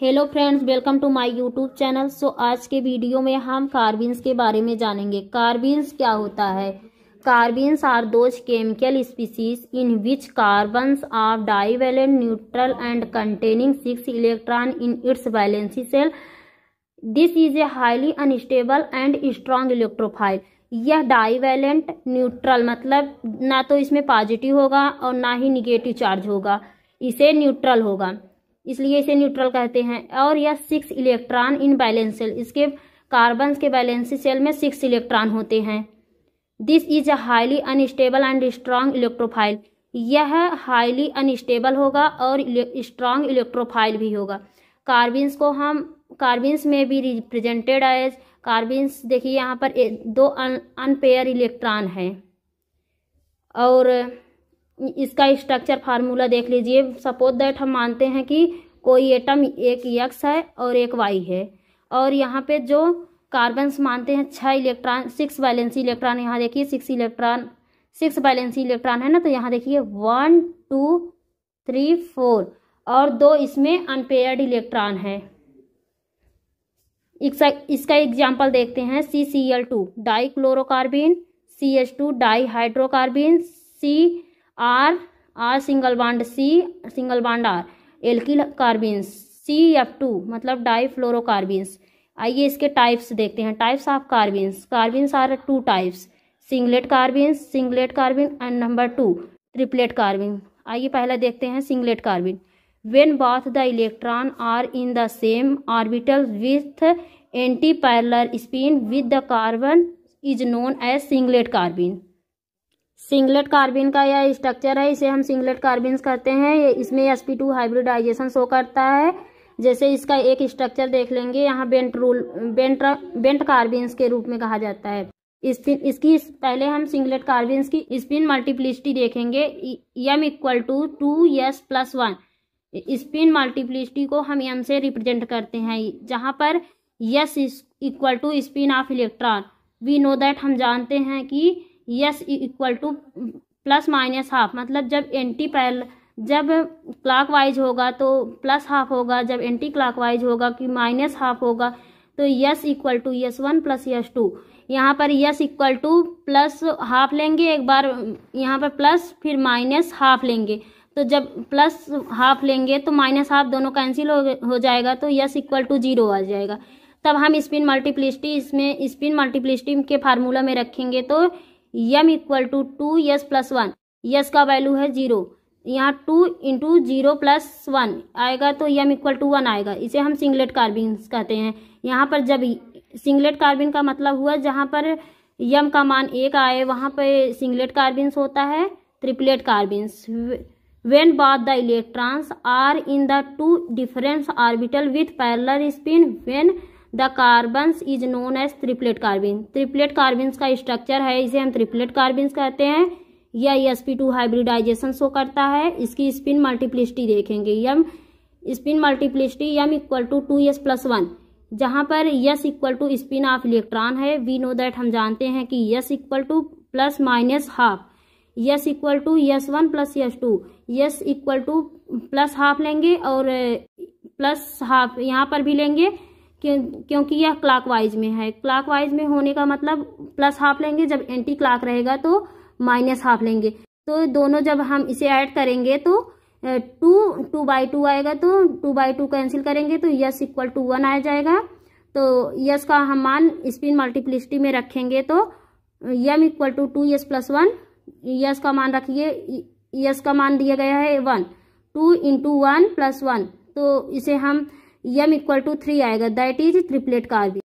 Hello friends, welcome to my YouTube channel. आज के video में हम कार्बीन्स के बारे में जानेंगे। कार्बीन्स क्या होता है? Carbenes are those chemical species in which carbons are divalent neutral and containing 6 electron in its valency shell. This is a highly unstable and strong electrophile. यह डाइवैलेंट न्यूट्रल मतलब ना तो इसमें पॉजिटिव होगा और ना ही निगेटिव चार्ज होगा, इसे न्यूट्रल होगा, इसलिए इसे न्यूट्रल कहते हैं। और यह 6 इलेक्ट्रॉन इन बैलेंस सेल, इसके कार्बन के बैलेंसी सेल में 6 इलेक्ट्रॉन होते हैं। This is a highly unstable and strong electrophile. यह हाईली अनस्टेबल होगा और स्ट्रॉन्ग इलेक्ट्रोफाइल भी होगा। कार्बीन्स में भी रिप्रेजेंटेड एज कार्बीन्स। देखिए यहाँ पर 2 अनपेयर इलेक्ट्रॉन है और इसका स्ट्रक्चर फार्मूला देख लीजिए। सपोज दैट हम मानते हैं कि कोई एटम एक एक्स है और एक वाई है, और यहाँ पे जो कार्बन्स मानते हैं 6 इलेक्ट्रॉन, 6 वैलेंसी इलेक्ट्रॉन। यहाँ देखिए 6 वैलेंसी इलेक्ट्रॉन है ना, तो यहाँ देखिए 1 2 3 4 और 2 इसमें अनपेयर्ड इलेक्ट्रॉन है। इसका एग्जाम्पल देखते हैं। CCl2 dichlorocarbene, CH2 dihydrocarbene, R single bond C single bond R alkyl carbenes, CF2 मतलब डाइफ्लोरोकार्बिन्स। आइए इसके टाइप्स देखते हैं। Types of carbenes. Carbenes are 2 types, singlet carbene and number 2 triplet carbene. आइए पहले देखते हैं singlet carbene. When both the electron are in the same orbital with anti parallel spin with the carbon is known as singlet carbene. Singlet carbene का यह structure है, इसे हम singlet कार्बिन्स कहते हैं। इसमें sp2 हाइब्रिडाइजेशन शो करता है। जैसे इसका एक स्ट्रक्चर देख लेंगे, यहाँ बेंट कार्बिन्स के रूप में कहा जाता है। इसकी पहले हम सिंगलेट कार्बिन्स की स्पिन मल्टीप्लिसिटी देखेंगे। m = 2s+1। स्पिन मल्टीप्लिसिटी को हम m से रिप्रेजेंट करते हैं, जहाँ पर s = spin of electron. We know that, हम जानते हैं कि S = ±½ मतलब जब क्लॉकवाइज होगा तो +½ होगा, जब एंटी क्लॉकवाइज होगा कि -½ होगा। तो S = S1 + S2। यहाँ पर S = +½ लेंगे, एक बार यहाँ पर प्लस फिर -½ लेंगे, तो जब +½ लेंगे तो -½ दोनों कैंसिल हो जाएगा, तो S = 0 आ जाएगा। तब हम स्पिन मल्टीप्लिसिटी के फार्मूला में रखेंगे तो m = 2s+1। s का वैल्यू है 0, यहाँ 2 × 0 + 1 आएगा तो m = 1 आएगा। इसे हम सिंगलेट कार्बिन कहते हैं। यहाँ पर जब सिंगलेट कार्बिन का मतलब हुआ जहाँ पर m का मान 1 आए, वहाँ पर सिंगलेट कार्बिन्स होता है। Triplet carbenes when both the electrons are in the 2 different orbital with parallel spin when the carbons is known as triplet carbene. Triplet carbenes का स्ट्रक्चर है, इसे हम ट्रिपलेट कार्बिन्स कहते हैं। यह sp2 हाइब्रिडाइजेशन शो करता है। इसकी स्पिन मल्टीप्लिसिटी देखेंगे। स्पिन मल्टीप्लिसिटी m = 2s+1, जहाँ पर s = स्पिन ऑफ इलेक्ट्रॉन है। वी नो दैट, हम जानते हैं कि s = ±½ S = S1 + S2। s = +½ लेंगे और +½ यहाँ पर भी लेंगे क्योंकि यह क्लॉकवाइज में है। क्लॉकवाइज में होने का मतलब +½ लेंगे, जब एंटी क्लॉक रहेगा तो -½ लेंगे। तो दोनों जब हम इसे ऐड करेंगे तो 2/2 आएगा, तो 2/2 कैंसिल करेंगे तो S = 1 आ जाएगा। तो S का हम मान स्पिन मल्टीप्लिसिटी में रखेंगे तो m = 2s+1। S का मान रखिए, S का मान दिया गया है 1, 2 × 1 + 1, तो इसे हम m = 3 आएगा। That is triplet कार्बिन।